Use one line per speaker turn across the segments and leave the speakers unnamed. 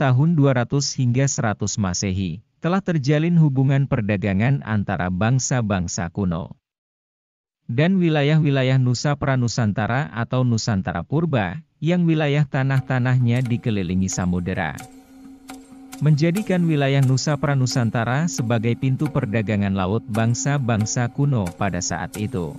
tahun 200 hingga 100 Masehi, telah terjalin hubungan perdagangan antara bangsa-bangsa kuno. Dan wilayah-wilayah Nusa Pranusantara atau Nusantara Purba, yang wilayah tanah-tanahnya dikelilingi samudera, menjadikan wilayah Nusa Pranusantara sebagai pintu perdagangan laut bangsa-bangsa kuno pada saat itu.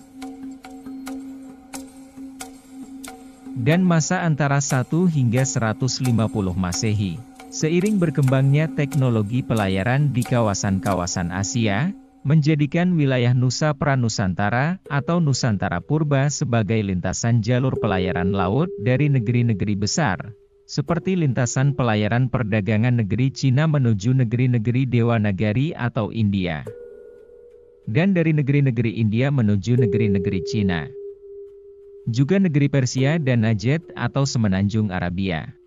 Dan masa antara 1 hingga 150 Masehi, seiring berkembangnya teknologi pelayaran di kawasan-kawasan Asia, menjadikan wilayah Nusa Pranusantara atau Nusantara Purba sebagai lintasan jalur pelayaran laut dari negeri-negeri besar, seperti lintasan pelayaran perdagangan negeri Cina menuju negeri-negeri Dewanagari atau India, dan dari negeri-negeri India menuju negeri-negeri Cina, juga negeri Persia dan Najd atau Semenanjung Arabia.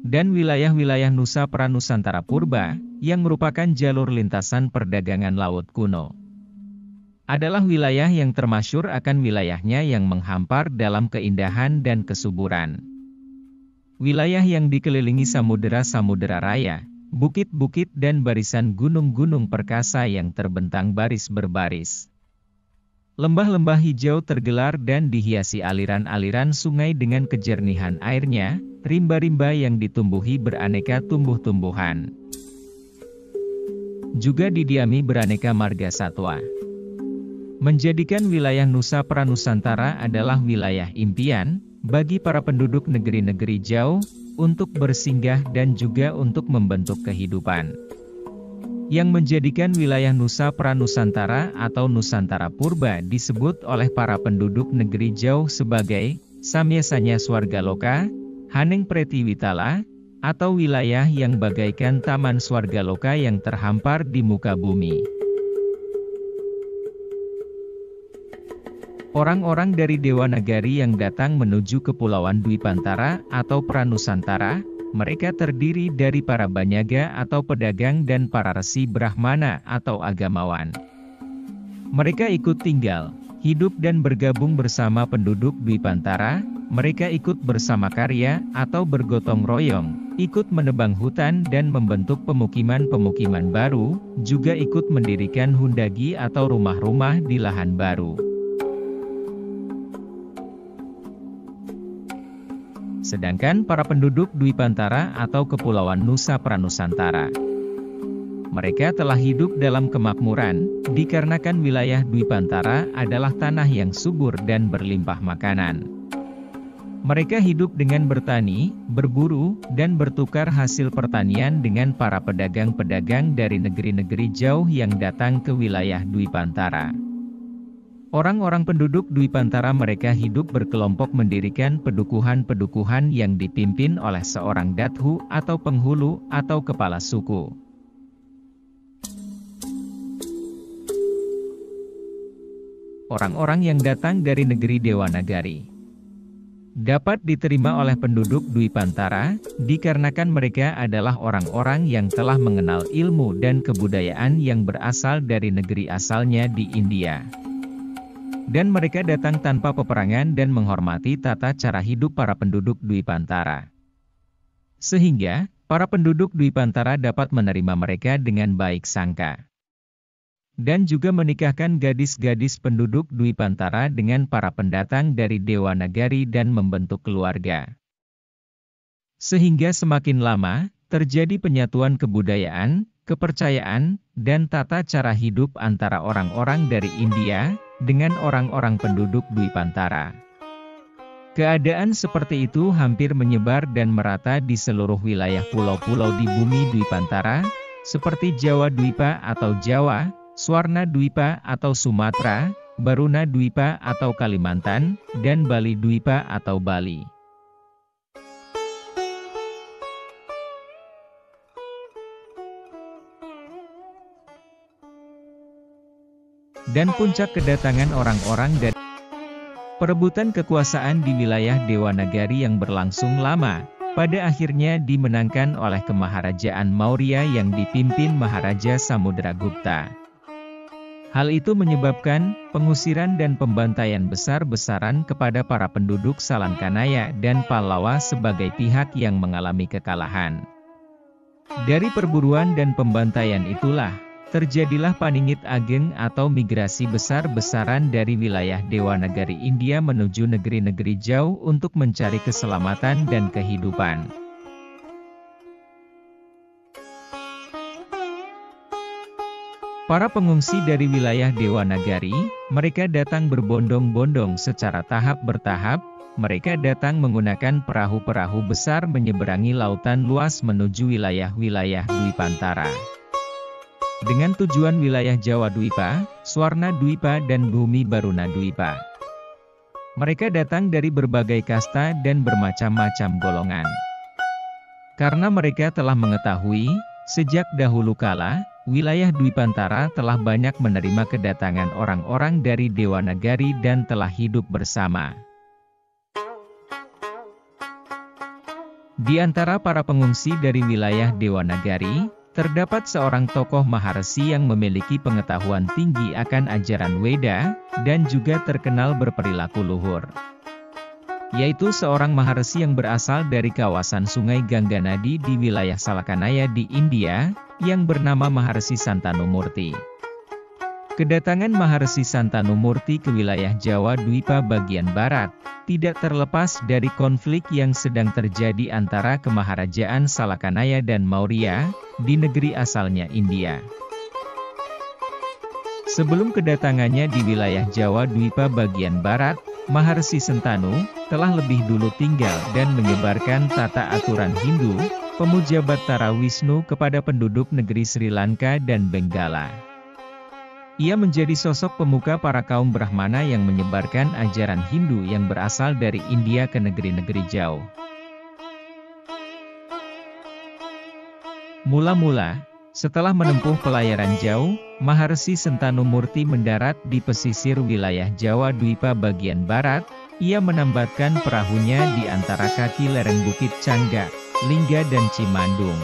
Dan wilayah-wilayah Nusa Pranusantara Purba, yang merupakan jalur lintasan perdagangan laut kuno, adalah wilayah yang termasyhur akan wilayahnya yang menghampar dalam keindahan dan kesuburan. Wilayah yang dikelilingi samudera-samudera raya, bukit-bukit dan barisan gunung-gunung perkasa yang terbentang baris berbaris. Lembah-lembah hijau tergelar dan dihiasi aliran-aliran sungai dengan kejernihan airnya, rimba-rimba yang ditumbuhi beraneka tumbuh-tumbuhan, juga didiami beraneka marga satwa, menjadikan wilayah Nusa Pranusantara adalah wilayah impian bagi para penduduk negeri-negeri jauh untuk bersinggah dan juga untuk membentuk kehidupan, yang menjadikan wilayah Nusa Pranusantara atau Nusantara Purba disebut oleh para penduduk negeri jauh sebagai Samyasanya Swargaloka, Haning Pretiwitala, atau wilayah yang bagaikan taman Swargaloka yang terhampar di muka bumi. Orang-orang dari Dewanagari yang datang menuju Kepulauan Dwipantara atau Pranusantara, mereka terdiri dari para banyaga atau pedagang dan para resi Brahmana atau agamawan. Mereka ikut tinggal, hidup dan bergabung bersama penduduk Dwipantara, mereka ikut bersama karya atau bergotong royong, ikut menebang hutan dan membentuk pemukiman-pemukiman baru, juga ikut mendirikan hundagi atau rumah-rumah di lahan baru. Sedangkan para penduduk Dwipantara atau Kepulauan Nusa Pranusantara, mereka telah hidup dalam kemakmuran, dikarenakan wilayah Dwipantara adalah tanah yang subur dan berlimpah makanan. Mereka hidup dengan bertani, berburu, dan bertukar hasil pertanian dengan para pedagang-pedagang dari negeri-negeri jauh yang datang ke wilayah Dwipantara. Orang-orang penduduk Dwipantara mereka hidup berkelompok mendirikan pedukuhan-pedukuhan yang dipimpin oleh seorang dathu atau penghulu atau kepala suku. Orang-orang yang datang dari negeri Dewanagari dapat diterima oleh penduduk Dwipantara, dikarenakan mereka adalah orang-orang yang telah mengenal ilmu dan kebudayaan yang berasal dari negeri asalnya di India. Dan mereka datang tanpa peperangan dan menghormati tata cara hidup para penduduk Dwipantara. Sehingga, para penduduk Dwipantara dapat menerima mereka dengan baik sangka. Dan juga menikahkan gadis-gadis penduduk Dwipantara dengan para pendatang dari Dewanagari dan membentuk keluarga. Sehingga semakin lama, terjadi penyatuan kebudayaan, kepercayaan, dan tata cara hidup antara orang-orang dari India dengan orang-orang penduduk Dwipantara. Keadaan seperti itu hampir menyebar dan merata di seluruh wilayah pulau-pulau di bumi Dwipantara, seperti Jawa Dwipa atau Jawa, Swarna Dwipa atau Sumatera, Baruna Dwipa atau Kalimantan, dan Bali Dwipa atau Bali. Dan puncak kedatangan orang-orang dan perebutan kekuasaan di wilayah Dewanagari yang berlangsung lama, pada akhirnya dimenangkan oleh Kemaharajaan Maurya yang dipimpin Maharaja Samudragupta. Hal itu menyebabkan pengusiran dan pembantaian besar-besaran kepada para penduduk Salangkanaya dan Pallawa sebagai pihak yang mengalami kekalahan. Dari perburuan dan pembantaian itulah, terjadilah Paningit Ageng atau migrasi besar-besaran dari wilayah Dewanagari India menuju negeri-negeri jauh untuk mencari keselamatan dan kehidupan. Para pengungsi dari wilayah Dewanagari, mereka datang berbondong-bondong secara tahap bertahap. Mereka datang menggunakan perahu-perahu besar menyeberangi lautan luas menuju wilayah-wilayah Dwipantara. Dengan tujuan wilayah Jawa Dwipa, Swarna Dwipa dan Bumi Baruna Dwipa. Mereka datang dari berbagai kasta dan bermacam-macam golongan. Karena mereka telah mengetahui, sejak dahulu kala, wilayah Dwipantara telah banyak menerima kedatangan orang-orang dari Dewanagari dan telah hidup bersama. Di antara para pengungsi dari wilayah Dewanagari, terdapat seorang tokoh Maharsi yang memiliki pengetahuan tinggi akan ajaran Weda, dan juga terkenal berperilaku luhur. Yaitu seorang Maharsi yang berasal dari kawasan Sungai Gangganadi di wilayah Salakanaya di India, yang bernama Maharsi Santanumurti. Kedatangan Maharsi Santanumurti ke wilayah Jawa Dwipa bagian barat, tidak terlepas dari konflik yang sedang terjadi antara Kemaharajaan Salakanaya dan Maurya, di negeri asalnya India. Sebelum kedatangannya di wilayah Jawa Dwipa bagian barat, Maharsi Sentanu telah lebih dulu tinggal dan menyebarkan tata aturan Hindu, pemuja Battara Wisnu kepada penduduk negeri Sri Lanka dan Benggala. Ia menjadi sosok pemuka para kaum Brahmana yang menyebarkan ajaran Hindu yang berasal dari India ke negeri-negeri jauh. Mula-mula, setelah menempuh pelayaran jauh, Maharsi Sentanumurti mendarat di pesisir wilayah Jawa Dwipa bagian barat. Ia menambatkan perahunya di antara kaki lereng Bukit Cangga, Lingga dan Cimandung.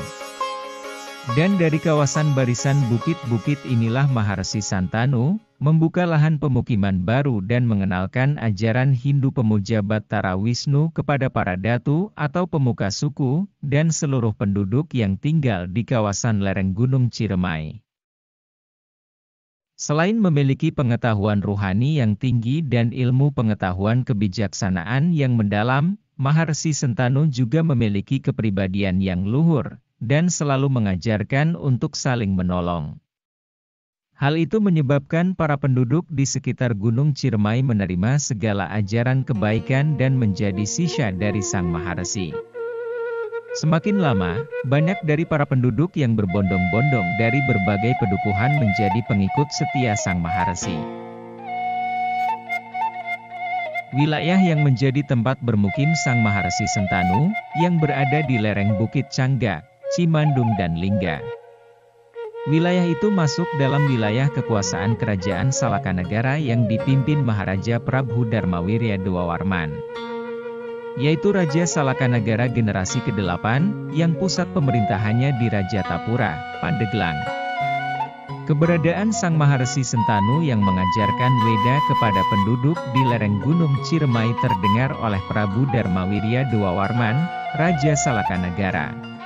Dan dari kawasan barisan bukit-bukit inilah Maharsi Santanu membuka lahan pemukiman baru dan mengenalkan ajaran Hindu pemuja Battara Wisnu kepada para datu atau pemuka suku dan seluruh penduduk yang tinggal di kawasan lereng Gunung Ciremai. Selain memiliki pengetahuan ruhani yang tinggi dan ilmu pengetahuan kebijaksanaan yang mendalam, Maharsi Sentanu juga memiliki kepribadian yang luhur dan selalu mengajarkan untuk saling menolong. Hal itu menyebabkan para penduduk di sekitar Gunung Ciremai menerima segala ajaran kebaikan dan menjadi sisya dari Sang Maharsi. Semakin lama, banyak dari para penduduk yang berbondong-bondong dari berbagai pedukuhan menjadi pengikut setia Sang Maharsi. Wilayah yang menjadi tempat bermukim Sang Maharsi Sentanu, yang berada di lereng Bukit Cangga, Cimandung dan Lingga. Wilayah itu masuk dalam wilayah kekuasaan Kerajaan Salakanagara yang dipimpin Maharaja Prabhu Dharmawirya Dewawarman, yaitu Raja Salakanagara generasi ke-8, yang pusat pemerintahannya di Rajatapura, Pandeglang. Keberadaan Sang Maharsi Sentanu yang mengajarkan Weda kepada penduduk di lereng Gunung Ciremai terdengar oleh Prabu Dharmawirya Dewawarman, Raja Salakanagara.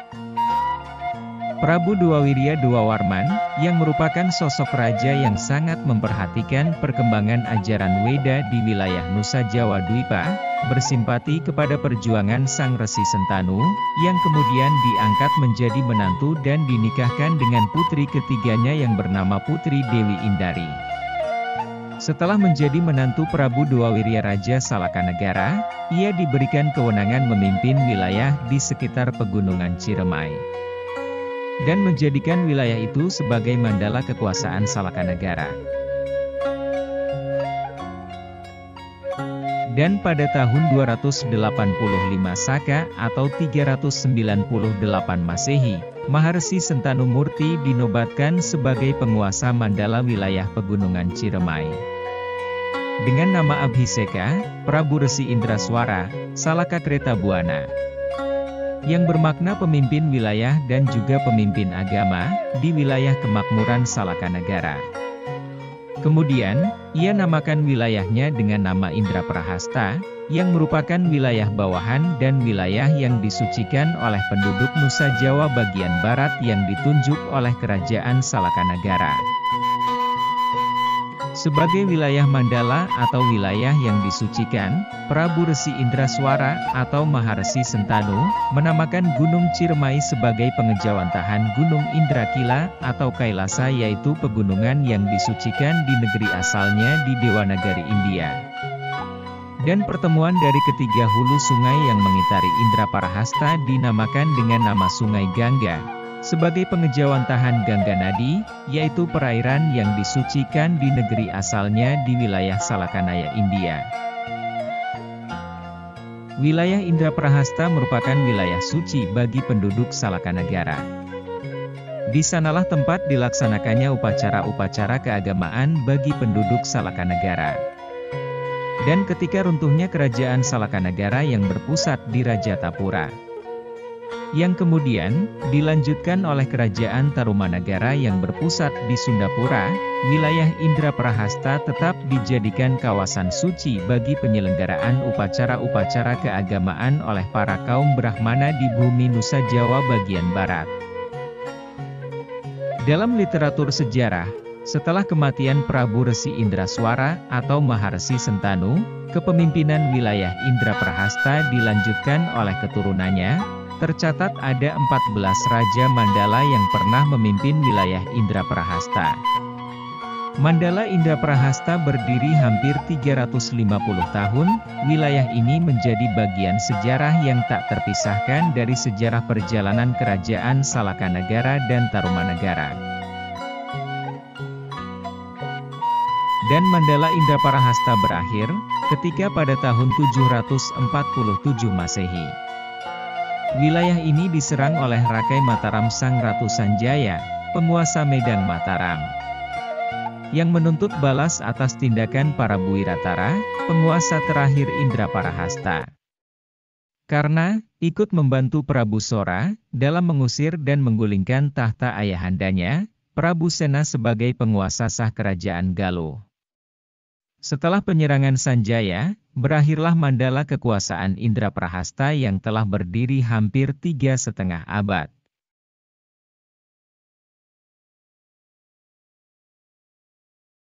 Prabu Dewawirya Dewawarman, yang merupakan sosok raja yang sangat memperhatikan perkembangan ajaran Weda di wilayah Nusa Jawa Dwipa, bersimpati kepada perjuangan Sang Resi Sentanu, yang kemudian diangkat menjadi menantu dan dinikahkan dengan putri ketiganya yang bernama Putri Dewi Indari. Setelah menjadi menantu Prabu Dewawirya Raja Salakanagara, ia diberikan kewenangan memimpin wilayah di sekitar Pegunungan Ciremai, dan menjadikan wilayah itu sebagai mandala kekuasaan Salakanagara. Dan pada tahun 285 Saka atau 398 Masehi, Maharsi Sentanumurti dinobatkan sebagai penguasa mandala wilayah Pegunungan Ciremai. Dengan nama Abhiseka, Prabu Resi Indraswara, Salakakreta Buana, yang bermakna pemimpin wilayah dan juga pemimpin agama, di wilayah kemakmuran Salakanagara. Kemudian, ia namakan wilayahnya dengan nama Indraprahasta, yang merupakan wilayah bawahan dan wilayah yang disucikan oleh penduduk Nusa Jawa bagian barat yang ditunjuk oleh Kerajaan Salakanagara. Sebagai wilayah Mandala atau wilayah yang disucikan, Prabu Resi Indraswara atau Maharesi Sentanu menamakan Gunung Ciremai sebagai pengejawantahan Gunung Indrakila atau Kailasa, yaitu pegunungan yang disucikan di negeri asalnya di Dewanagari India. Dan pertemuan dari ketiga hulu sungai yang mengitari Indraprahasta dinamakan dengan nama Sungai Gangga, sebagai pengejawantahan Gangga Nadi, yaitu perairan yang disucikan di negeri asalnya di wilayah Salakanaya, India. Wilayah Indraprahasta merupakan wilayah suci bagi penduduk Salakanagara. Di sanalah tempat dilaksanakannya upacara-upacara keagamaan bagi penduduk Salakanagara. Dan ketika runtuhnya kerajaan Salakanagara yang berpusat di Rajatapura, yang kemudian dilanjutkan oleh kerajaan Tarumanagara yang berpusat di Sundapura, wilayah Indraprahasta tetap dijadikan kawasan suci bagi penyelenggaraan upacara-upacara keagamaan oleh para kaum Brahmana di bumi Nusa Jawa bagian barat. Dalam literatur sejarah, setelah kematian Prabu Resi Indraswara atau Maharesi Sentanu, kepemimpinan wilayah Indraprahasta dilanjutkan oleh keturunannya. Tercatat ada 14 Raja Mandala yang pernah memimpin wilayah Indraprahasta. Mandala Indraprahasta berdiri hampir 350 tahun, wilayah ini menjadi bagian sejarah yang tak terpisahkan dari sejarah perjalanan kerajaan Salakanagara dan Tarumanagara. Dan Mandala Indraprahasta berakhir, ketika pada tahun 747 Masehi. Wilayah ini diserang oleh Rakai Mataram Sang Ratu Sanjaya, penguasa Medan Mataram, yang menuntut balas atas tindakan para Buiratara, penguasa terakhir Indraprahasta. Karena ikut membantu Prabu Sora dalam mengusir dan menggulingkan tahta ayahandanya, Prabu Sena sebagai penguasa sah kerajaan Galuh. Setelah penyerangan Sanjaya, berakhirlah Mandala kekuasaan Indraprahasta yang telah berdiri hampir 3,5 abad.